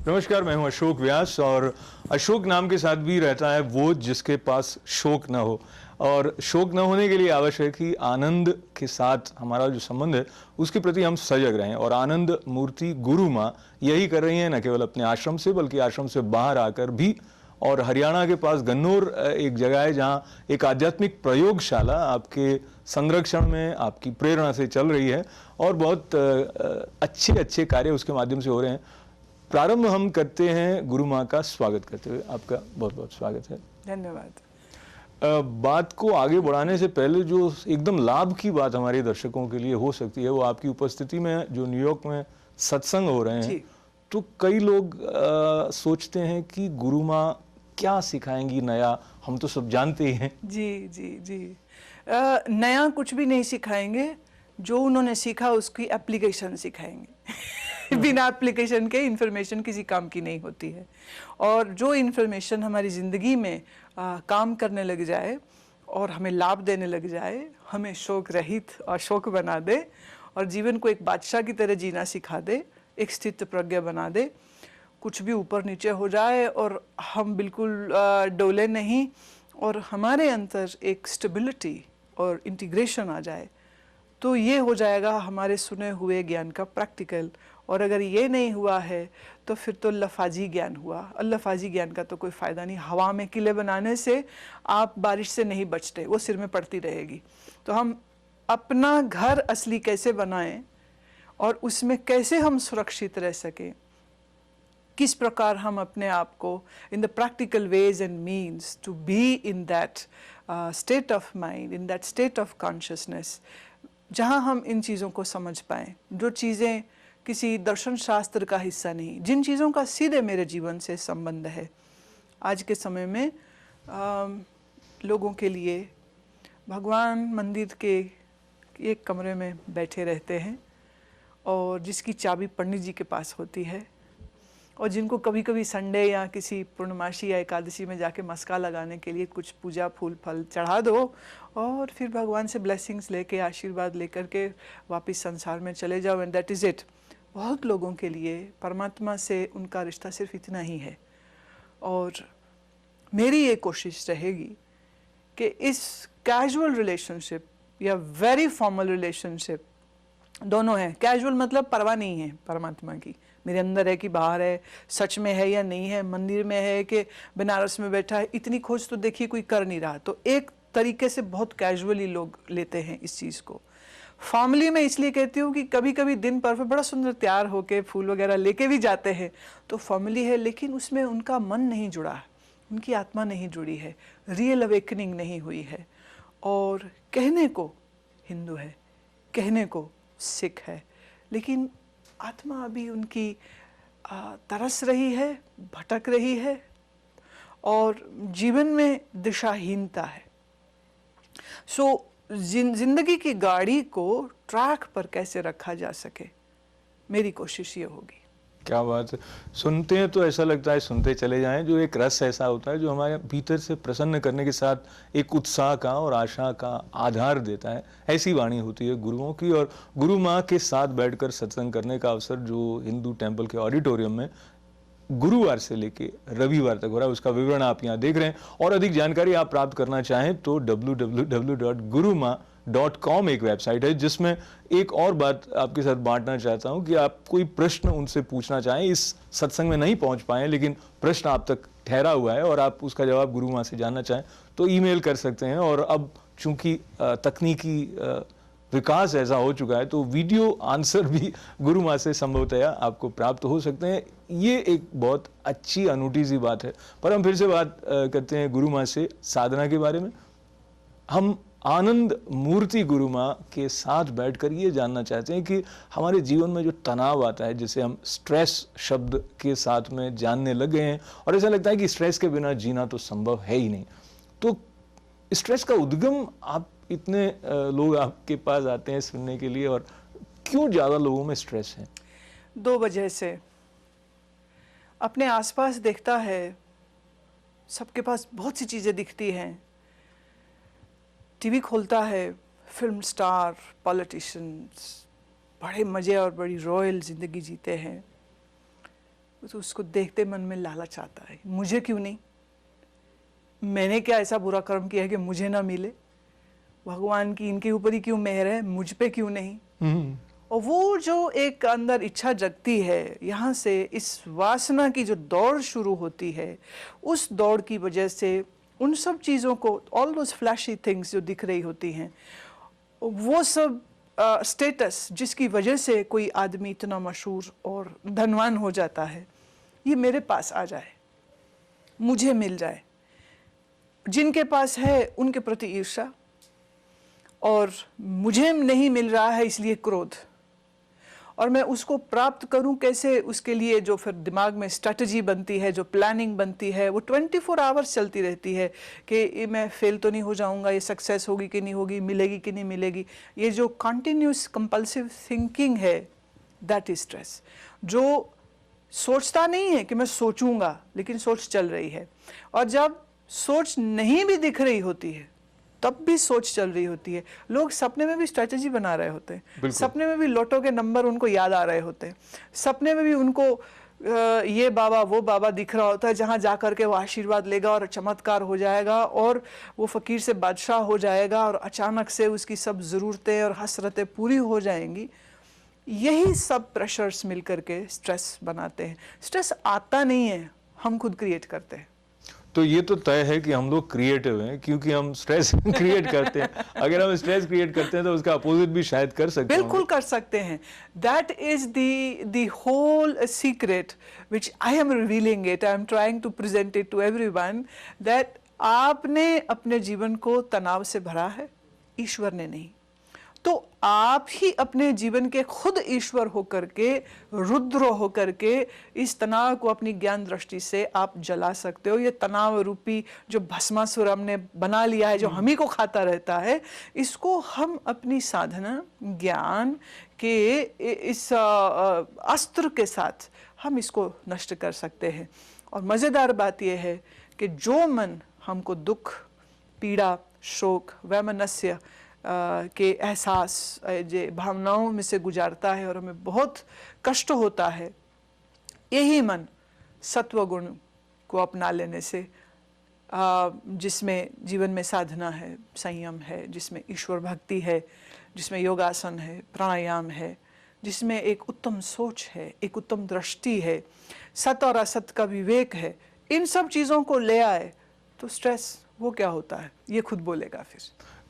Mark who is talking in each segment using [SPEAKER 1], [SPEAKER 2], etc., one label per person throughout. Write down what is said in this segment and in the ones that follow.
[SPEAKER 1] नमस्कार, मैं हूं अशोक व्यास और अशोक नाम के साथ भी रहता है वो जिसके पास शोक ना हो। और शोक न होने के लिए आवश्यक है कि आनंद के साथ हमारा जो संबंध है उसके प्रति हम सजग रहें। और आनंद मूर्ति गुरु माँ यही कर रही हैं, न केवल अपने आश्रम से बल्कि आश्रम से बाहर आकर भी। और हरियाणा के पास गन्नौर एक जगह है जहाँ एक आध्यात्मिक प्रयोगशाला आपके संरक्षण में, आपकी प्रेरणा से चल रही है और बहुत अच्छे अच्छे कार्य उसके माध्यम से हो रहे हैं। प्रारंभ हम करते हैं गुरु माँ का स्वागत करते हुए। आपका बहुत बहुत स्वागत है।
[SPEAKER 2] धन्यवाद।
[SPEAKER 1] बात को आगे बढ़ाने से पहले जो एकदम लाभ की बात हमारे दर्शकों के लिए हो सकती है वो आपकी उपस्थिति में जो न्यूयॉर्क में सत्संग हो रहे हैं, तो कई लोग सोचते हैं कि गुरु माँ क्या सिखाएंगी नया, हम तो सब जानते ही हैं।
[SPEAKER 2] जी जी जी, नया कुछ भी नहीं सिखाएंगे, जो उन्होंने सीखा उसकी एप्लीकेशन सिखाएंगे। बिना एप्लीकेशन के इन्फॉर्मेशन किसी काम की नहीं होती है। और जो इन्फॉर्मेशन हमारी ज़िंदगी में काम करने लग जाए और हमें लाभ देने लग जाए, हमें शोक रहित और शोक बना दे और जीवन को एक बादशाह की तरह जीना सिखा दे, एक स्थित प्रज्ञा बना दे, कुछ भी ऊपर नीचे हो जाए और हम बिल्कुल डोले नहीं और हमारे अंदर एक स्टेबिलिटी और इंटीग्रेशन आ जाए, तो ये हो जाएगा हमारे सुने हुए ज्ञान का प्रैक्टिकल। और अगर ये नहीं हुआ है तो फिर तो लफाजी ज्ञान हुआ, और लफाजी ज्ञान का तो कोई फ़ायदा नहीं। हवा में किले बनाने से आप बारिश से नहीं बचते, वो सिर में पड़ती रहेगी। तो हम अपना घर असली कैसे बनाएं और उसमें कैसे हम सुरक्षित रह सकें, किस प्रकार हम अपने आप को in the practical ways and means to be in that state of mind, in that state of consciousness, जहाँ हम इन चीज़ों को समझ पाएँ, जो चीज़ें किसी दर्शन शास्त्र का हिस्सा नहीं, जिन चीज़ों का सीधे मेरे जीवन से संबंध है। आज के समय में लोगों के लिए भगवान मंदिर के एक कमरे में बैठे रहते हैं और जिसकी चाबी पंडित जी के पास होती है, और जिनको कभी कभी संडे या किसी पूर्णमासी या एकादशी में जाके मस्का लगाने के लिए कुछ पूजा फूल फल चढ़ा दो और फिर भगवान से ब्लेसिंग्स लेके, आशीर्वाद लेकर के वापस संसार में चले जाओ, एंड दैट इज़ इट। बहुत लोगों के लिए परमात्मा से उनका रिश्ता सिर्फ इतना ही है। और मेरी ये कोशिश रहेगी कि इस कैजुअल रिलेशनशिप या वेरी फॉर्मल रिलेशनशिप, दोनों हैं। कैजुअल मतलब परवाह नहीं है परमात्मा की, मेरे अंदर है कि बाहर है, सच में है या नहीं है, मंदिर में है कि बनारस में बैठा है, इतनी खोज तो देखिए कोई कर नहीं रहा। तो एक तरीके से बहुत कैजुअली लोग लेते हैं इस चीज़ को। फॉर्मली मैं इसलिए कहती हूँ कि कभी कभी दिन पर बड़ा सुंदर तैयार होके फूल वगैरह लेके भी जाते हैं, तो फॉर्मली है, लेकिन उसमें उनका मन नहीं जुड़ा है, उनकी आत्मा नहीं जुड़ी है, रियल अवेकनिंग नहीं हुई है। और कहने को हिंदू है, कहने को सिख है, लेकिन आत्मा अभी उनकी तरस रही है, भटक रही है और जीवन में दिशाहीनता है। सो जिंदगी की गाड़ी को ट्रैक पर कैसे रखा जा सके, मेरी कोशिश ये होगी।
[SPEAKER 1] क्या बात है। सुनते हैं तो ऐसा लगता है सुनते चले जाएं, जो एक रस ऐसा होता है जो हमारे भीतर से प्रसन्न करने के साथ एक उत्साह का और आशा का आधार देता है। ऐसी वाणी होती है गुरुओं की। और गुरु माँ के साथ बैठकर सत्संग करने का अवसर जो हिंदू टेम्पल के ऑडिटोरियम में गुरुवार से लेके रविवार तक हो रहा है, उसका विवरण आप यहाँ देख रहे हैं। और अधिक जानकारी आप प्राप्त करना चाहें तो www.guruma.com एक वेबसाइट है, जिसमें एक और बात आपके साथ बांटना चाहता हूं कि आप कोई प्रश्न उनसे पूछना चाहें, इस सत्संग में नहीं पहुंच पाए लेकिन प्रश्न आप तक ठहरा हुआ है और आप उसका जवाब गुरु माँ से जानना चाहें तो ईमेल कर सकते हैं। और अब चूंकि तकनीकी विकास ऐसा हो चुका है तो वीडियो आंसर भी गुरु माँ से संभवतया आपको प्राप्त हो सकते हैं। ये एक बहुत अच्छी अनूठी सी बात है। पर हम फिर से बात करते हैं गुरु माँ से साधना के बारे में। हम आनंद मूर्ति गुरु माँ के साथ बैठकर ये जानना चाहते हैं कि हमारे जीवन में जो तनाव आता है, जिसे हम स्ट्रेस शब्द के साथ में जानने लग गए हैं और ऐसा लगता है कि स्ट्रेस के बिना जीना तो संभव है ही नहीं, तो स्ट्रेस का उद्गम, आप इतने लोग आपके पास आते हैं सुनने के लिए, और क्यों ज़्यादा लोगों में स्ट्रेस है?
[SPEAKER 2] 2 वजह से। अपने आसपास देखता है, सबके पास बहुत सी चीज़ें दिखती हैं। टीवी खोलता है, फिल्म स्टार, पॉलिटिशियंस बड़े मज़े और बड़ी रॉयल ज़िंदगी जीते हैं। तो उसको देखते मन में लालच आता है, मुझे क्यों नहीं, मैंने क्या ऐसा बुरा कर्म किया है कि मुझे ना मिले, भगवान की इनके ऊपर ही क्यों मेहर है, मुझ पे क्यों नहीं। और वो जो एक अंदर इच्छा जगती है, यहाँ से इस वासना की जो दौड़ शुरू होती है, उस दौड़ की वजह से उन सब चीज़ों को, ऑल दोज फ्लैशी थिंग्स जो दिख रही होती हैं, वो सब स्टेटस जिसकी वजह से कोई आदमी इतना मशहूर और धनवान हो जाता है, ये मेरे पास आ जाए, मुझे मिल जाए, जिनके पास है उनके प्रति ईर्ष्या, और मुझे नहीं मिल रहा है इसलिए क्रोध, और मैं उसको प्राप्त करूं कैसे, उसके लिए जो फिर दिमाग में स्ट्रेटजी बनती है, जो प्लानिंग बनती है, वो 24 आवर्स चलती रहती है कि मैं फेल तो नहीं हो जाऊंगा, ये सक्सेस होगी कि नहीं होगी, मिलेगी कि नहीं मिलेगी। ये जो कंटिन्यूस कंपल्सिव थिंकिंग है, दैट इज स्ट्रेस। जो सोचता नहीं है कि मैं सोचूंगा, लेकिन सोच चल रही है, और जब सोच नहीं भी दिख रही होती है तब भी सोच चल रही होती है। लोग सपने में भी स्ट्रेटजी बना रहे होते हैं, सपने में भी लोटो के नंबर उनको याद आ रहे होते हैं, सपने में भी उनको ये बाबा वो बाबा दिख रहा होता है जहाँ जा कर के वो आशीर्वाद लेगा और चमत्कार हो जाएगा और वो फकीर से बादशाह हो जाएगा और अचानक से उसकी सब ज़रूरतें और हसरतें पूरी हो जाएंगी। यही सब प्रेशर्स मिल करके स्ट्रेस बनाते हैं। स्ट्रेस आता नहीं है, हम खुद क्रिएट करते हैं।
[SPEAKER 1] तो ये तो तय है कि हम लोग क्रिएटिव हैं, क्योंकि हम स्ट्रेस क्रिएट करते हैं। अगर हम स्ट्रेस क्रिएट करते हैं तो उसका अपोजिट भी शायद कर सकते हैं।
[SPEAKER 2] बिल्कुल कर सकते हैं। That is the whole secret which I am revealing it, I am trying to present it to everyone, that आपने अपने जीवन को तनाव से भरा है, ईश्वर ने नहीं। तो आप ही अपने जीवन के खुद ईश्वर होकर के, रुद्र होकर के इस तनाव को अपनी ज्ञान दृष्टि से आप जला सकते हो। ये तनाव रूपी जो भस्मासुर हमने बना लिया है, जो हम ही को खाता रहता है, इसको हम अपनी साधना ज्ञान के इस अस्त्र के साथ हम इसको नष्ट कर सकते हैं। और मज़ेदार बात यह है कि जो मन हमको दुख, पीड़ा, शोक, वैमनस्य के एहसास, जे भावनाओं में से गुजारता है और हमें बहुत कष्ट होता है, यही मन सत्व गुण को अपना लेने से, जिसमें जीवन में साधना है, संयम है, जिसमें ईश्वर भक्ति है, जिसमें योगासन है, प्राणायाम है, जिसमें एक उत्तम सोच है, एक उत्तम दृष्टि है, सत और असत का विवेक है, इन सब चीज़ों को ले आए तो स्ट्रेस वो क्या होता है ये खुद बोलेगा। फिर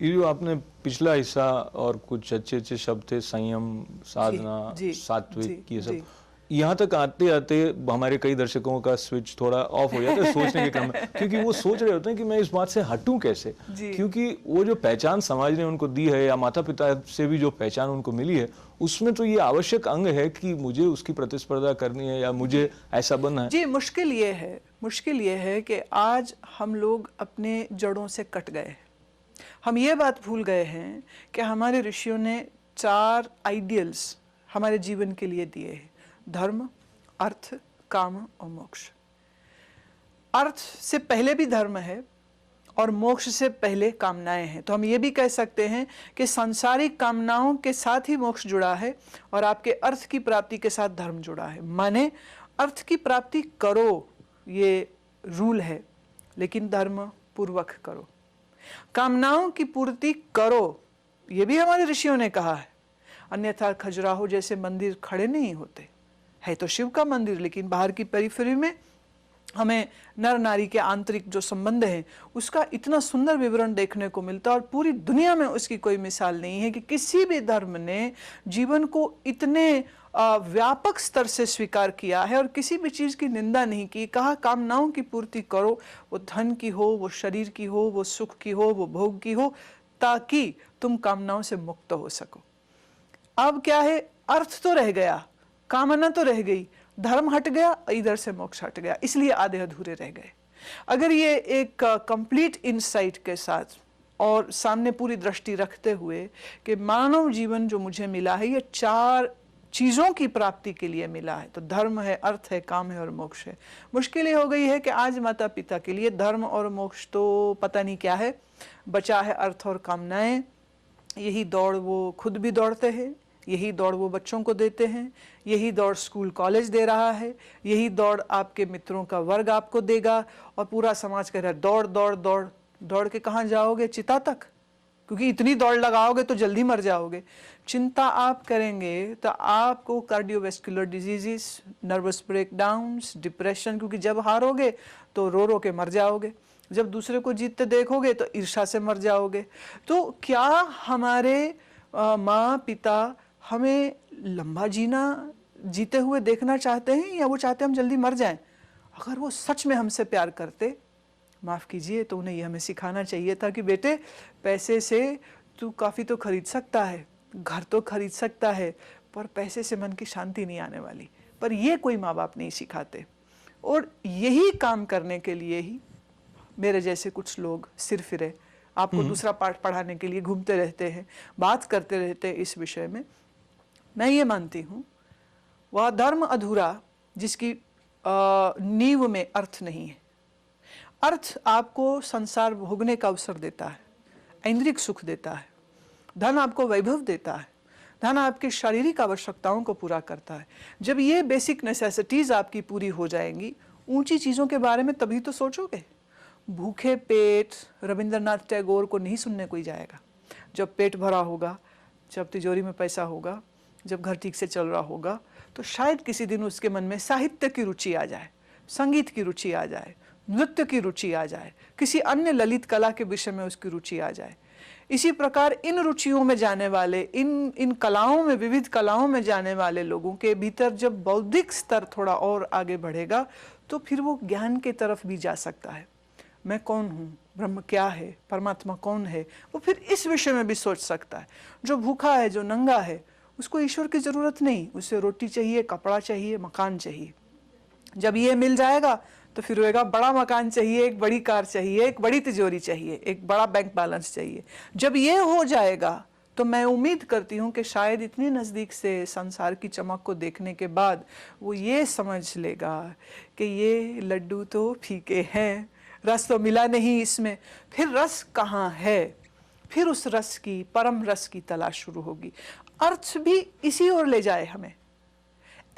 [SPEAKER 1] ये जो आपने पिछला हिस्सा और कुछ अच्छे शब्द थे, संयम, साधना, सात्विक, ये सब, यहाँ तक आते आते हमारे कई दर्शकों का स्विच थोड़ा ऑफ हो जाता है सोचने के क्रम में, क्योंकि वो सोच रहे होते हैं कि मैं इस बात से हटूं कैसे, क्योंकि वो जो पहचान समाज ने उनको दी है या माता पिता से भी जो पहचान उनको मिली है, उसमें तो ये आवश्यक अंग है कि मुझे उसकी प्रतिस्पर्धा करनी है या मुझे ऐसा बनना है।
[SPEAKER 2] जी, मुश्किल ये है कि आज हम लोग अपने जड़ों से कट गए हैं। हम ये बात भूल गए हैं कि हमारे ऋषियों ने 4 आइडियल्स हमारे जीवन के लिए दिए हैं: धर्म, अर्थ, काम और मोक्ष। अर्थ से पहले भी धर्म है और मोक्ष से पहले कामनाएं हैं। तो हम ये भी कह सकते हैं कि सांसारिक कामनाओं के साथ ही मोक्ष जुड़ा है और आपके अर्थ की प्राप्ति के साथ धर्म जुड़ा है। माने अर्थ की प्राप्ति करो, ये रूल है, लेकिन धर्म पूर्वक करो। कामनाओं की पूर्ति करो, ये भी हमारे ऋषियों ने कहा है, अन्यथा खजुराहो जैसे मंदिर खड़े नहीं होते। है तो शिव का मंदिर, लेकिन बाहर की पेरिफेरी में हमें नर नारी के आंतरिक जो संबंध है उसका इतना सुंदर विवरण देखने को मिलता है, और पूरी दुनिया में उसकी कोई मिसाल नहीं है कि किसी भी धर्म ने जीवन को इतने व्यापक स्तर से स्वीकार किया है और किसी भी चीज़ की निंदा नहीं की। कहा कामनाओं की पूर्ति करो, वो धन की हो, वो शरीर की हो, वो सुख की हो, वो भोग की हो, ताकि तुम कामनाओं से मुक्त हो सको। अब क्या है, अर्थ तो रह गया, कामना तो रह गई, धर्म हट गया, इधर से मोक्ष हट गया, इसलिए आधे अधूरे रह गए। अगर ये एक कंप्लीट इनसाइट के साथ और सामने पूरी दृष्टि रखते हुए कि मानव जीवन जो मुझे मिला है ये 4 चीज़ों की प्राप्ति के लिए मिला है, तो धर्म है, अर्थ है, काम है और मोक्ष है। मुश्किल ये हो गई है कि आज माता पिता के लिए धर्म और मोक्ष तो पता नहीं क्या है, बचा है अर्थ और कामनाएं। यही दौड़ वो खुद भी दौड़ते हैं, यही दौड़ वो बच्चों को देते हैं, यही दौड़ स्कूल कॉलेज दे रहा है, यही दौड़ आपके मित्रों का वर्ग आपको देगा, और पूरा समाज कह रहा है दौड़ दौड़ दौड़। दौड़ के कहाँ जाओगे? चिता तक, क्योंकि इतनी दौड़ लगाओगे तो जल्दी मर जाओगे। चिंता आप करेंगे तो आपको cardiovascular diseases, nervous breakdowns, depression, क्योंकि जब हारोगे तो रो रो के मर जाओगे, जब दूसरे को जीतते देखोगे तो ईर्ष्या से मर जाओगे। तो क्या हमारे माँ पिता हमें लंबा जीते हुए देखना चाहते हैं, या वो चाहते हम जल्दी मर जाएं? अगर वो सच में हमसे प्यार करते, माफ़ कीजिए, तो उन्हें ये हमें सिखाना चाहिए था कि बेटे, पैसे से तू काफ़ी तो खरीद सकता है, घर तो खरीद सकता है, पर पैसे से मन की शांति नहीं आने वाली। पर ये कोई माँ बाप नहीं सिखाते। और यही काम करने के लिए ही मेरे जैसे कुछ लोग सिर फिरे आपको दूसरा पाठ पढ़ाने के लिए घूमते रहते हैं, बात करते रहते हैं इस विषय में। मैं ये मानती हूँ, वह धर्म अधूरा जिसकी नींव में अर्थ नहीं है। अर्थ आपको संसार भोगने का अवसर देता है, ऐन्द्रिक सुख देता है, धन आपको वैभव देता है, धन आपकी शारीरिक आवश्यकताओं को पूरा करता है। जब ये बेसिक नेसेसिटीज़ आपकी पूरी हो जाएंगी, ऊंची चीज़ों के बारे में तभी तो सोचोगे। भूखे पेट रविंद्रनाथ टैगोर को नहीं सुनने कोई जाएगा। जब पेट भरा होगा, जब तिजोरी में पैसा होगा, जब घर ठीक से चल रहा होगा, तो शायद किसी दिन उसके मन में साहित्य की रुचि आ जाए, संगीत की रुचि आ जाए, नृत्य की रुचि आ जाए, किसी अन्य ललित कला के विषय में उसकी रुचि आ जाए। इसी प्रकार इन रुचियों में जाने वाले, इन कलाओं में, विविध कलाओं में जाने वाले लोगों के भीतर जब बौद्धिक स्तर थोड़ा और आगे बढ़ेगा, तो फिर वो ज्ञान की तरफ भी जा सकता है। मैं कौन हूँ, ब्रह्म क्या है, परमात्मा कौन है, वो फिर इस विषय में भी सोच सकता है। जो भूखा है, जो नंगा है, उसको ईश्वर की ज़रूरत नहीं, उसे रोटी चाहिए, कपड़ा चाहिए, मकान चाहिए। जब ये मिल जाएगा तो फिर होएगा बड़ा मकान चाहिए, एक बड़ी कार चाहिए, एक बड़ी तिजोरी चाहिए, एक बड़ा बैंक बैलेंस चाहिए। जब ये हो जाएगा तो मैं उम्मीद करती हूँ कि शायद इतनी नज़दीक से संसार की चमक को देखने के बाद वो ये समझ लेगा कि ये लड्डू तो फीके हैं, रस तो मिला नहीं इसमें। फिर रस कहाँ है? फिर उस रस की, परम रस की तलाश शुरू होगी। अर्थ भी इसी ओर ले जाए हमें,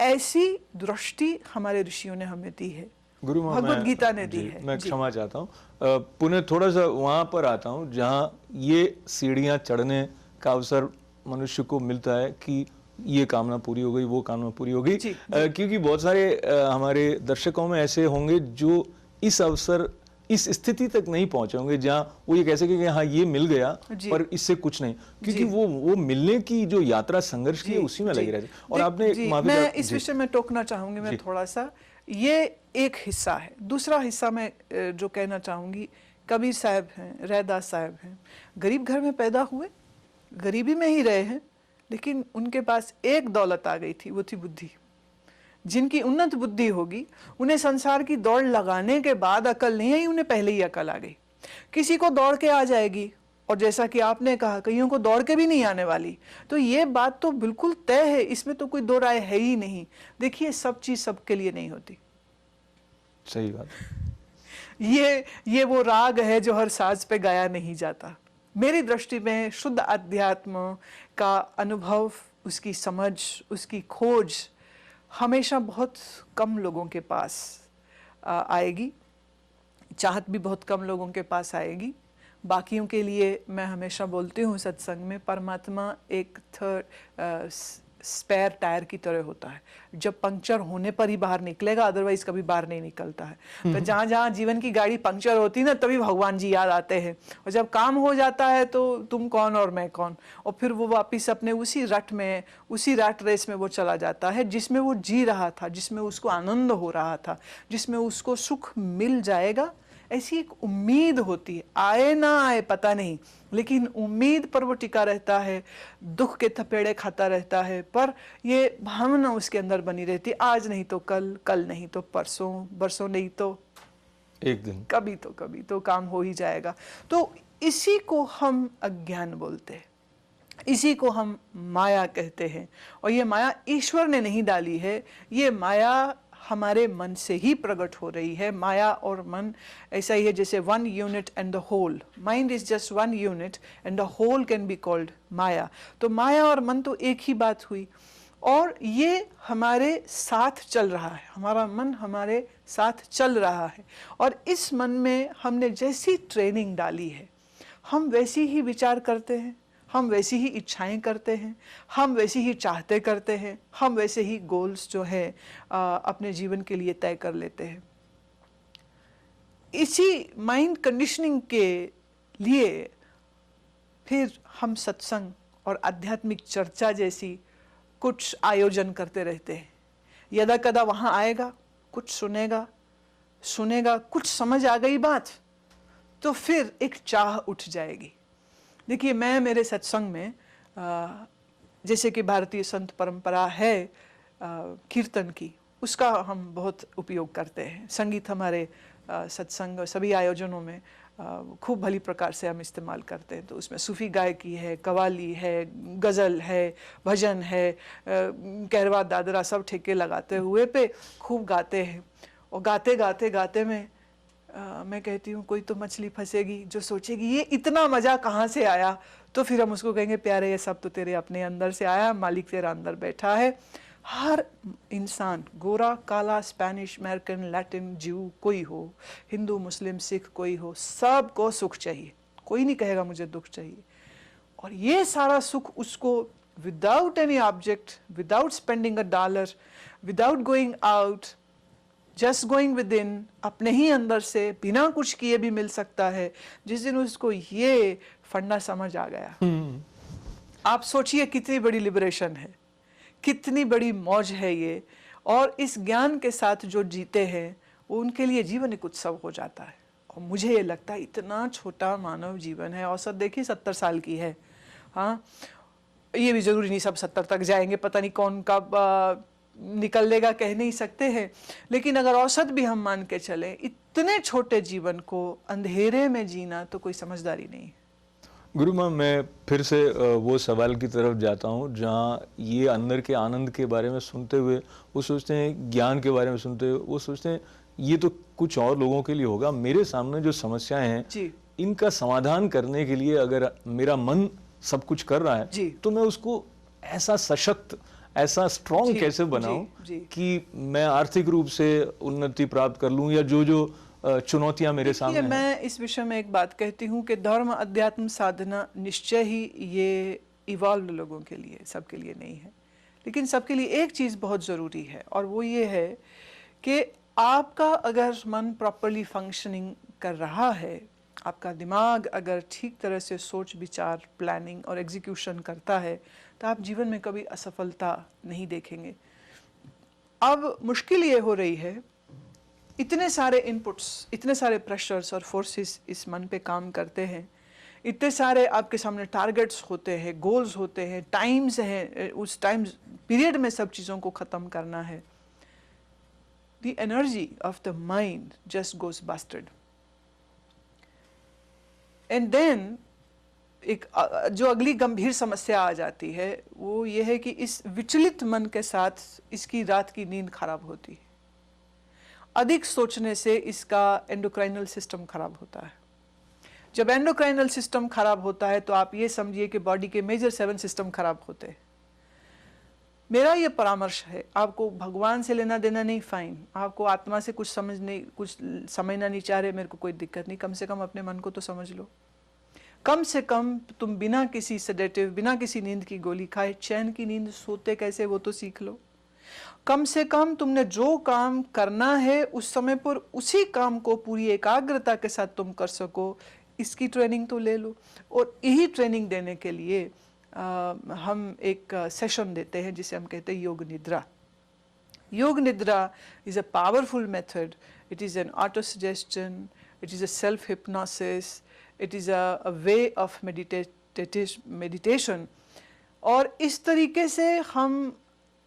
[SPEAKER 2] ऐसी दृष्टि हमारे ऋषियों ने हमें दी है,
[SPEAKER 1] गुरु माँ,
[SPEAKER 2] भगवद गीता ने दी है।
[SPEAKER 1] मैं क्षमा चाहता हूँ, पुनः थोड़ा सा वहाँ पर आता हूँ जहाँ ये सीढ़ियाँ चढ़ने का अवसर मनुष्य को मिलता है कि ये कामना पूरी हो गई, वो कामना पूरी हो गई। क्योंकि बहुत सारे हमारे दर्शकों में ऐसे होंगे जो इस अवसर, इस स्थिति तक नहीं पहुंचे होंगे जहां वो ये कह सके कि हाँ ये मिल गया पर इससे कुछ नहीं, क्योंकि वो मिलने की जो यात्रा संघर्ष की है उसी में लगी रहती। और आपने
[SPEAKER 2] मैं इस विषय में टोकना चाहूंगी, मैं थोड़ा सा, ये एक हिस्सा है। दूसरा हिस्सा मैं जो कहना चाहूंगी, कबीर साहब हैं, रैदास साहब हैं, गरीब घर में पैदा हुए, गरीबी में ही रहे हैं, लेकिन उनके पास एक दौलत आ गई थी, वो थी बुद्धि। जिनकी उन्नत बुद्धि होगी, उन्हें संसार की दौड़ लगाने के बाद अकल नहीं आई, उन्हें पहले ही अकल आ गई। किसी को दौड़ के आ जाएगी, और जैसा कि आपने कहा, कईयों को दौड़ के भी नहीं आने वाली। तो ये बात तो बिल्कुल तय है, इसमें तो कोई दो राय है ही नहीं। देखिए, सब चीज सबके लिए नहीं होती।
[SPEAKER 1] सही बात।
[SPEAKER 2] ये वो राग है जो हर साज पे गाया नहीं जाता। मेरी दृष्टि में शुद्ध अध्यात्म का अनुभव, उसकी समझ, उसकी खोज हमेशा बहुत कम लोगों के पास आएगी, चाहत भी बहुत कम लोगों के पास आएगी। बाकियों के लिए मैं हमेशा बोलती हूँ सत्संग में, परमात्मा एक स्पेयर टायर की तरह होता है, जब पंक्चर होने पर ही बाहर निकलेगा, अदरवाइज कभी बाहर नहीं निकलता है। तो जहाँ जहाँ जीवन की गाड़ी पंक्चर होती है ना, तभी भगवान जी याद आते हैं, और जब काम हो जाता है तो तुम कौन और मैं कौन, और फिर वो वापस अपने उसी रट में, उसी रैट रेस में वो चला जाता है जिसमें वो जी रहा था, जिसमें उसको आनंद हो रहा था, जिसमें उसको सुख मिल जाएगा। ऐसी एक उम्मीद होती है, आए ना आए पता नहीं, लेकिन उम्मीद पर वो टिका रहता है, दुख के थपेड़े खाता रहता है, पर ये भावना उसके अंदर बनी रहती है, आज नहीं तो कल, कल नहीं तो परसों, परसों नहीं तो
[SPEAKER 1] एक दिन,
[SPEAKER 2] कभी तो काम हो ही जाएगा। तो इसी को हम अज्ञान बोलते हैं, इसी को हम माया कहते हैं। और ये माया ईश्वर ने नहीं डाली है, ये माया हमारे मन से ही प्रकट हो रही है। माया और मन ऐसा ही है जैसे one unit and the whole. Mind is just one unit and the whole can be called maya. तो माया और मन तो एक ही बात हुई, और ये हमारे साथ चल रहा है, हमारा मन हमारे साथ चल रहा है। और इस मन में हमने जैसी ट्रेनिंग डाली है, हम वैसी ही विचार करते हैं, हम वैसी ही इच्छाएं करते हैं, हम वैसी ही चाहते करते हैं, हम वैसे ही गोल्स जो है अपने जीवन के लिए तय कर लेते हैं। इसी माइंड कंडीशनिंग के लिए फिर हम सत्संग और आध्यात्मिक चर्चा जैसी कुछ आयोजन करते रहते हैं। यदा कदा वहाँ आएगा, कुछ सुनेगा, कुछ समझ आ गई बात, तो फिर एक चाह उठ जाएगी। देखिए, मैं मेरे सत्संग में जैसे कि भारतीय संत परंपरा है कीर्तन की, उसका हम बहुत उपयोग करते हैं। संगीत हमारे सत्संग सभी आयोजनों में खूब भली प्रकार से हम इस्तेमाल करते हैं। तो उसमें सूफी गायकी है, कवाली है, गज़ल है, भजन है, कहरवा दादरा सब ठेके लगाते हुए पे खूब गाते हैं। और गाते में मैं कहती हूँ कोई तो मछली फंसेगी जो सोचेगी ये इतना मज़ा कहाँ से आया। तो फिर हम उसको कहेंगे प्यारे ये सब तो तेरे अपने अंदर से आया, मालिक तेरा अंदर बैठा है। हर इंसान, गोरा काला, स्पेनिश, अमेरिकन, लैटिन, ज्यू कोई हो, हिंदू मुस्लिम सिख कोई हो, सबको सुख चाहिए। कोई नहीं कहेगा मुझे दुख चाहिए। और ये सारा सुख उसको without any object, without spending a dollar, without going out, just going with in, अपने ही अंदर से बिना कुछ किए भी मिल सकता है। जिस दिन उसको ये फंडा समझ आ गया, आप सोचिए कितनी बड़ी लिबरेशन है, कितनी बड़ी मौज है ये। और इस ज्ञान के साथ जो जीते हैं उनके लिए जीवन एक उत्सव हो जाता है। और मुझे ये लगता है इतना छोटा मानव जीवन है, औसत देखिए 70 साल की है। हाँ, ये भी जरूरी नहीं सब 70 तक जाएंगे, पता नहीं कौन कब निकल लेगा, कह नहीं सकते हैं। लेकिन अगर औसत भी हम मान के चलें, इतने छोटे जीवन को अंधेरे में जीना तो कोई समझदारी नहीं है।
[SPEAKER 1] गुरु माँ, मैं फिर से वो सवाल की तरफ जाता हूँ जहाँ ये अंदर के आनंद के बारे में सुनते हुए वो सोचते हैं, ज्ञान के बारे में सुनते हुए वो सोचते हैं ये तो कुछ और लोगों के लिए होगा। मेरे सामने जो समस्याएं हैं इनका समाधान करने के लिए अगर मेरा मन सब कुछ कर रहा है तो मैं उसको ऐसा सशक्त, ऐसा स्ट्रॉन्ग कैसे बनाऊं कि मैं आर्थिक रूप से उन्नति प्राप्त कर लूं, या जो चुनौतियां मेरे सामने हैं।
[SPEAKER 2] मैं इस विषय में एक बात कहती हूँ कि धर्म अध्यात्म साधना निश्चय ही ये इवॉल्व लोगों के लिए, सबके लिए नहीं है। लेकिन सबके लिए एक चीज़ बहुत ज़रूरी है, और वो ये है कि आपका अगर मन प्रॉपरली फंक्शनिंग कर रहा है, आपका दिमाग अगर ठीक तरह से सोच विचार, प्लानिंग और एग्जीक्यूशन करता है, तो आप जीवन में कभी असफलता नहीं देखेंगे। अब मुश्किल ये हो रही है, इतने सारे इनपुट्स, इतने सारे प्रेशर्स और फोर्सेस इस मन पे काम करते हैं, इतने सारे आपके सामने टारगेट्स होते हैं, गोल्स होते हैं, टाइम्स हैं, उस टाइम पीरियड में सब चीज़ों को ख़त्म करना है। The energy of the mind just goes busted. And then एक जो अगली गंभीर समस्या आ जाती है वो ये है कि इस विचलित मन के साथ इसकी रात की नींद खराब होती है। अधिक सोचने से इसका एंडोक्राइनल सिस्टम खराब होता है। जब एंडोक्राइनल सिस्टम खराब होता है तो आप ये समझिए कि बॉडी के मेजर 7 सिस्टम खराब होते हैं। मेरा ये परामर्श है, आपको भगवान से लेना देना नहीं, फाइन, आपको आत्मा से कुछ समझना नहीं चाह रहे, मेरे को कोई दिक्कत नहीं, कम से कम अपने मन को तो समझ लो। कम से कम तुम बिना किसी सेडेटिव, बिना किसी नींद की गोली खाए चैन की नींद सोते कैसे वो तो सीख लो। कम से कम तुमने जो काम करना है उस समय पर उसी काम को पूरी एकाग्रता के साथ तुम कर सको, इसकी ट्रेनिंग तो ले लो। और यही ट्रेनिंग देने के लिए हम एक सेशन देते हैं जिसे हम कहते हैं योग निद्रा। योग निद्रा is a powerful method, it is an auto suggestion, it is a self hypnosis, it is a way of meditation. और इस तरीके से हम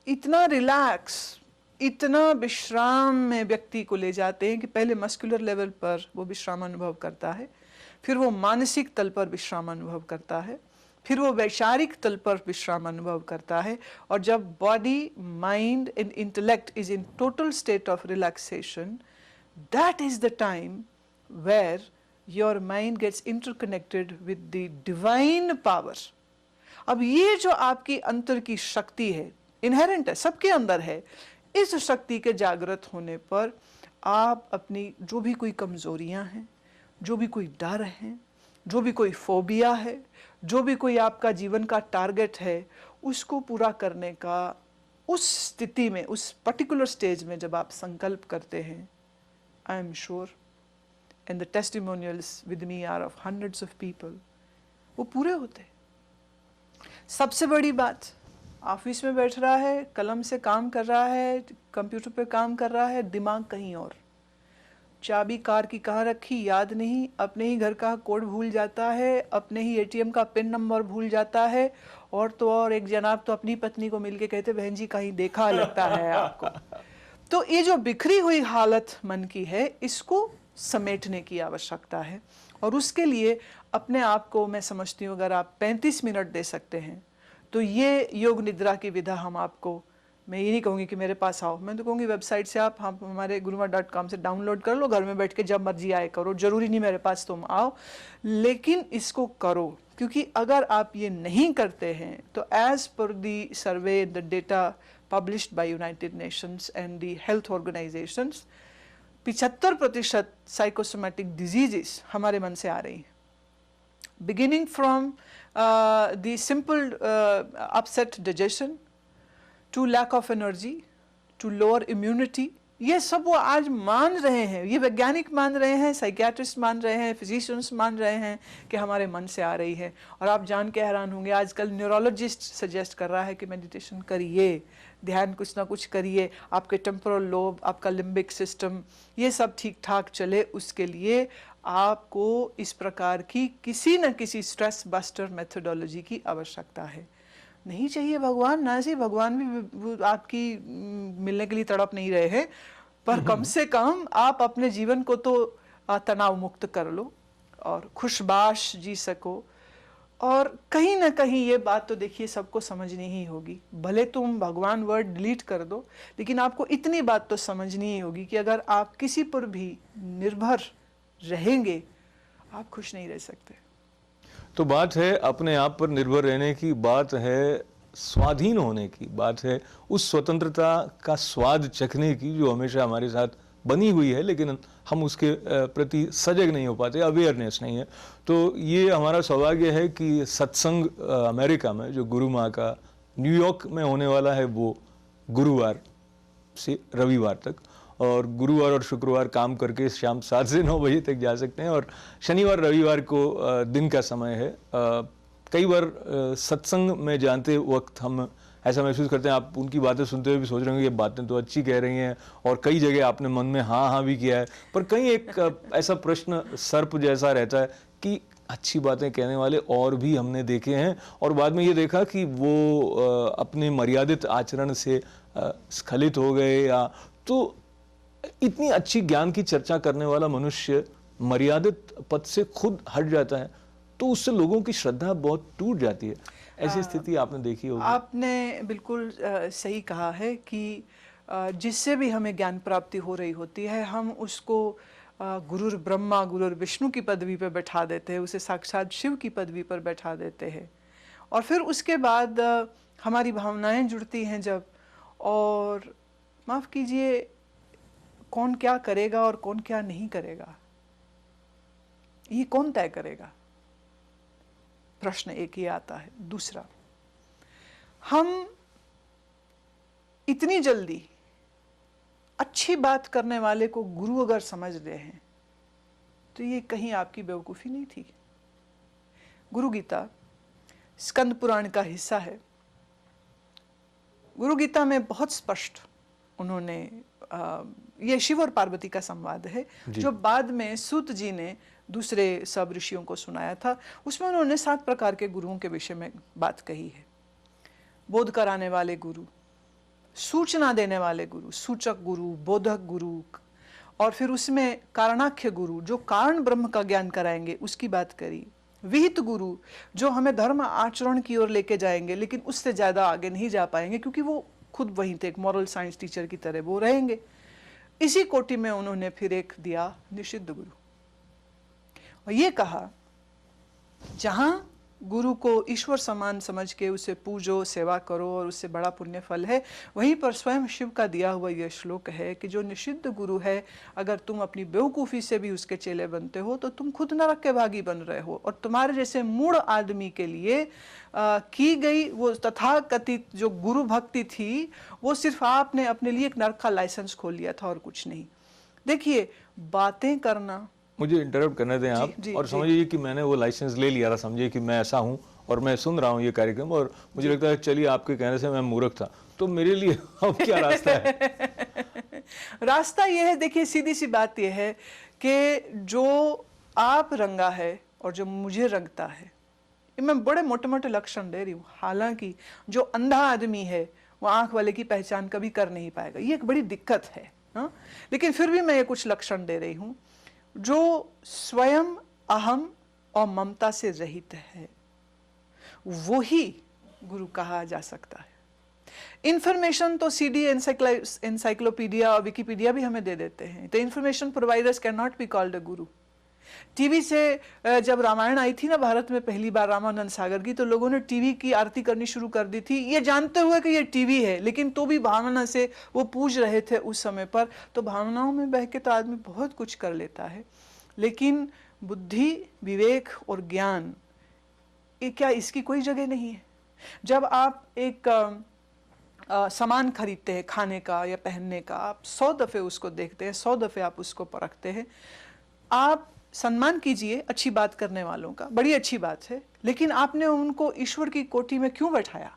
[SPEAKER 2] इतना रिलैक्स, इतना विश्राम में व्यक्ति को ले जाते हैं कि पहले मस्कुलर लेवल पर वो विश्राम अनुभव करता है, फिर वो मानसिक तल पर विश्राम अनुभव करता है, फिर वो वैचारिक तल पर विश्राम अनुभव करता है, और जब body, mind and intellect is in total state of relaxation, that is the time where your mind gets interconnected with the divine power. अब ये जो आपकी अंतर की शक्ति है, इनहेरेंट है, सबके अंदर है, इस शक्ति के जागृत होने पर आप अपनी जो भी कोई कमजोरियां हैं, जो भी कोई डर है, जो भी कोई फोबिया है, जो भी कोई आपका जीवन का टारगेट है, उसको पूरा करने का उस स्थिति में, उस पर्टिकुलर स्टेज में जब आप संकल्प करते हैं, I am sure and the testimonials with me are of hundreds of people, वो पूरे होते हैं। सबसे बड़ी बात, ऑफिस में बैठ रहा है, कलम से काम कर रहा है, कंप्यूटर पे काम कर रहा है, दिमाग कहीं और, चाबी कार की कहाँ रखी याद नहीं, अपने ही घर का कोड भूल जाता है, अपने ही एटीएम का पिन नंबर भूल जाता है, और तो और एक जनाब तो अपनी पत्नी को मिलके कहते बहन जी कहीं देखा लगता है आपको। तो ये जो बिखरी हुई हालत मन की है, इसको समेटने की आवश्यकता है, और उसके लिए अपने आप को मैं समझती हूँ अगर आप 35 मिनट दे सकते हैं तो ये योग निद्रा की विधा हम आपको, मैं ये नहीं कहूँगी कि मेरे पास आओ, मैं तो कहूँगी वेबसाइट से आप हमारे गुरुमा.com से डाउनलोड कर लो, घर में बैठ के जब मर्जी आए करो, जरूरी नहीं मेरे पास तुम आओ, लेकिन इसको करो। क्योंकि अगर आप ये नहीं करते हैं तो as per the survey, the data published by United Nations and the health organisations, 75% psychosomatic diseases हमारे मन से आ रही हैं, beginning from the simple upset digestion to lack of energy to lower immunity, ये सब वो आज मान रहे हैं, ये वैज्ञानिक मान रहे हैं, साइकियाट्रिस्ट मान रहे हैं, फिजिशियंस मान रहे हैं कि हमारे मन से आ रही है। और आप जान के हैरान होंगे, आजकल न्यूरोलॉजिस्ट सजेस्ट कर रहा है कि मेडिटेशन करिए, ध्यान कुछ ना कुछ करिए, आपके टेम्पोरल लोब, आपका लिम्बिक सिस्टम, ये सब ठीक ठाक चले, उसके लिए आपको इस प्रकार की किसी न किसी स्ट्रेस बस्टर मेथोडोलॉजी की आवश्यकता है। नहीं चाहिए भगवान, ना से भगवान भी आपकी मिलने के लिए तड़प नहीं रहे हैं, पर कम से कम आप अपने जीवन को तो तनाव मुक्त कर लो और खुशबाश जी सको। और कहीं ना कहीं ये बात तो देखिए सबको समझनी ही होगी, भले तुम भगवान वर्ड डिलीट कर दो, लेकिन आपको इतनी बात तो समझनी ही होगी कि अगर आप किसी पर भी निर्भर रहेंगे, आप खुश नहीं रह सकते।
[SPEAKER 1] तो बात है अपने आप पर निर्भर रहने की, बात है स्वाधीन होने की, बात है उस स्वतंत्रता का स्वाद चखने की जो हमेशा हमारे साथ बनी हुई है, लेकिन हम उसके प्रति सजग नहीं हो पाते, अवेयरनेस नहीं है। तो ये हमारा सौभाग्य है कि सत्संग अमेरिका में जो गुरु माँ का न्यूयॉर्क में होने वाला है, वो गुरुवार से रविवार तक, और गुरुवार और शुक्रवार काम करके शाम 7 से 9 बजे तक जा सकते हैं, और शनिवार रविवार को दिन का समय है। कई बार सत्संग में जानते वक्त हम ऐसा महसूस करते हैं, आप उनकी बातें सुनते हुए भी सोच रहे होंगे ये बातें तो अच्छी कह रही हैं, और कई जगह आपने मन में हाँ हाँ भी किया है, पर कहीं एक ऐसा प्रश्न सर्प जैसा रहता है कि अच्छी बातें कहने वाले और भी हमने देखे हैं, और बाद में ये देखा कि वो अपने मर्यादित आचरण से स्खलित हो गए, या तो इतनी अच्छी ज्ञान की चर्चा करने वाला मनुष्य मर्यादित पद से खुद हट जाता है, तो उससे लोगों की श्रद्धा बहुत टूट जाती है। ऐसी स्थिति आपने देखी होगी।
[SPEAKER 2] आपने बिल्कुल सही कहा है कि जिससे भी हमें ज्ञान प्राप्ति हो रही होती है, हम उसको गुरुर ब्रह्मा गुरुर विष्णु की पदवी पर बैठा देते हैं, उसे साक्षात शिव की पदवी पर बैठा देते हैं, और फिर उसके बाद हमारी भावनाएं जुड़ती हैं जब, और माफ़ कीजिए कौन क्या करेगा और कौन क्या नहीं करेगा, ये कौन तय करेगा? प्रश्न एक ही आता है। दूसरा, हम इतनी जल्दी अच्छी बात करने वाले को गुरु अगर समझ रहे हैं तो ये कहीं आपकी बेवकूफ़ी नहीं थी। गुरु गीता स्कंद पुराण का हिस्सा है। गुरु गीता में बहुत स्पष्ट उन्होंने ये शिव और पार्वती का संवाद है जो बाद में सूत जी ने दूसरे सब ऋषियों को सुनाया था। उसमें उन्होंने 7 प्रकार के गुरुओं के विषय में बात कही है। बोध कराने वाले गुरु, सूचना देने वाले गुरु, सूचक गुरु, बोधक गुरु, और फिर उसमें कारणाख्य गुरु जो कारण ब्रह्म का ज्ञान कराएंगे उसकी बात करी। विहित गुरु जो हमें धर्म आचरण की ओर लेके जाएंगे, लेकिन उससे ज़्यादा आगे नहीं जा पाएंगे क्योंकि वो खुद वहीं थे, एक मॉरल साइंस टीचर की तरह वो रहेंगे। इसी कोटि में उन्होंने फिर एक दिया निषिद्ध गुरु, और ये कहा जहां गुरु को ईश्वर समान समझ के उसे पूजो, सेवा करो और उससे बड़ा पुण्य फल है, वहीं पर स्वयं शिव का दिया हुआ यह श्लोक है कि जो निषिद्ध गुरु है, अगर तुम अपनी बेवकूफ़ी से भी उसके चेले बनते हो तो तुम खुद नरक के भागी बन रहे हो, और तुम्हारे जैसे मूढ़ आदमी के लिए की गई वो तथाकथित जो गुरु भक्ति थी, वो सिर्फ आपने अपने लिए एक नरक का लाइसेंस खोल लिया था और कुछ नहीं। देखिए, बातें करना,
[SPEAKER 1] मुझे इंटरप्ट करने दें आप, और समझिए कि मैंने वो लाइसेंस ले लिया था, समझिए कि मैं ऐसा हूँ और मैं सुन रहा हूँ ये कार्यक्रम, और मुझे लगता है चलिए आपके कहने से मैं मूर्ख था, तो मेरे लिए अब क्या रास्ता है?
[SPEAKER 2] रास्ता ये है, देखिए सीधी सी बात ये है कि जो आप रंगा है और जो मुझे रंगता है, ये मैं बड़े मोटे मोटे लक्षण दे रही हूँ। हालांकि जो अंधा आदमी है वो आंख वाले की पहचान कभी कर नहीं पाएगा, ये एक बड़ी दिक्कत है, हाँ? लेकिन फिर भी मैं ये कुछ लक्षण दे रही हूँ। जो स्वयं अहम और ममता से रहित है, वही गुरु कहा जा सकता है। इंफॉर्मेशन तो सीडी, एनसाइक्लोपीडिया और विकिपीडिया भी हमें दे देते हैं। The information providers can not be called a Guru. TV से जब रामायण आई थी ना भारत में पहली बार रामानंद सागर की, तो लोगों ने टीवी की आरती करनी शुरू कर दी थी, ये जानते हुए कि ये टीवी है, लेकिन तो भी भावना से वो पूज रहे थे उस समय पर। तो भावनाओं में बह के तो आदमी बहुत कुछ कर लेता है, लेकिन बुद्धि, विवेक और ज्ञान, ये क्या इसकी कोई जगह नहीं है? जब आप एक सामान खरीदते हैं खाने का या पहनने का, आप 100 दफ़े उसको देखते हैं, 100 दफ़े आप उसको परखते हैं। आप सम्मान कीजिए अच्छी बात करने वालों का, बड़ी अच्छी बात है, लेकिन आपने उनको ईश्वर की कोटि में क्यों बैठाया?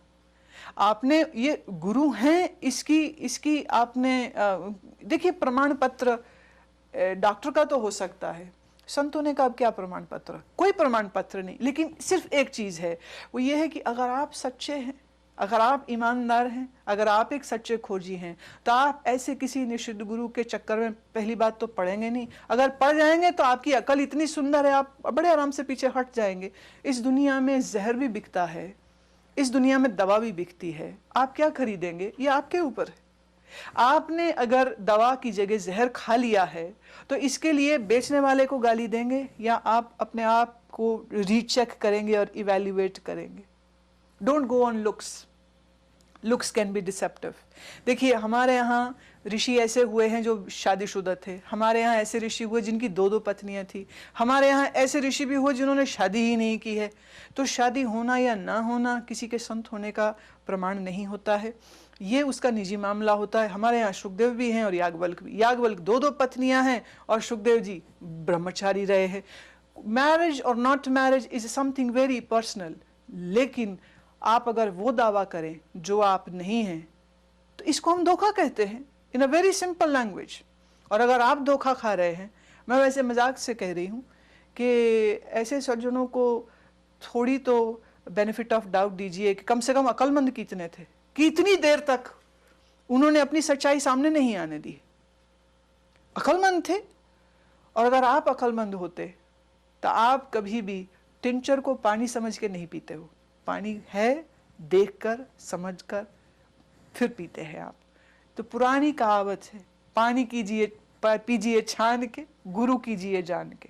[SPEAKER 2] आपने ये गुरु हैं इसकी आपने देखिए, प्रमाण पत्र डॉक्टर का तो हो सकता है, संत होने का अब क्या प्रमाण पत्र? कोई प्रमाण पत्र नहीं। लेकिन सिर्फ एक चीज़ है, वो ये है कि अगर आप सच्चे हैं, अगर आप ईमानदार हैं, अगर आप एक सच्चे खोजी हैं, तो आप ऐसे किसी निषिद्ध गुरु के चक्कर में पहली बात तो पड़ेंगे नहीं। अगर पड़ जाएंगे तो आपकी अकल इतनी सुंदर है, आप बड़े आराम से पीछे हट जाएंगे। इस दुनिया में जहर भी बिकता है, इस दुनिया में दवा भी बिकती है, आप क्या खरीदेंगे ये आपके ऊपर है। आपने अगर दवा की जगह जहर खा लिया है तो इसके लिए बेचने वाले को गाली देंगे या आप अपने आप को रीचेक करेंगे और इवैल्यूएट करेंगे? Don't go on looks, looks can be deceptive. देखिए, हमारे यहाँ ऋषि ऐसे हुए हैं जो शादीशुदा थे, हमारे यहाँ ऐसे ऋषि हुए जिनकी 2-2 पत्नियाँ थी, हमारे यहाँ ऐसे ऋषि भी हुए जिन्होंने शादी ही नहीं की है। तो शादी होना या ना होना किसी के संत होने का प्रमाण नहीं होता है, ये उसका निजी मामला होता है। हमारे यहाँ सुखदेव भी हैं और याज्ञवल्क्य भी। याज्ञवल्क्य 2-2 पत्नियाँ हैं और सुखदेव जी ब्रह्मचारी रहे हैं। मैरिज और not marriage is something very personal, लेकिन आप अगर वो दावा करें जो आप नहीं हैं तो इसको हम धोखा कहते हैं, इन अ वेरी सिंपल लैंग्वेज। और अगर आप धोखा खा रहे हैं, मैं वैसे मजाक से कह रही हूँ कि ऐसे सज्जनों को थोड़ी तो बेनिफिट ऑफ डाउट दीजिए कि कम से कम अक्लमंद कितने थे, कि इतनी देर तक उन्होंने अपनी सच्चाई सामने नहीं आने दी। अक्लमंद थे, और अगर आप अक्लमंद होते तो आप कभी भी टिंचर को पानी समझ के नहीं पीते हो। पानी है देखकर, समझकर, फिर पीते हैं आप। तो पुरानी कहावत है, पानी कीजिए पीजिए छान के, गुरु कीजिए जान के।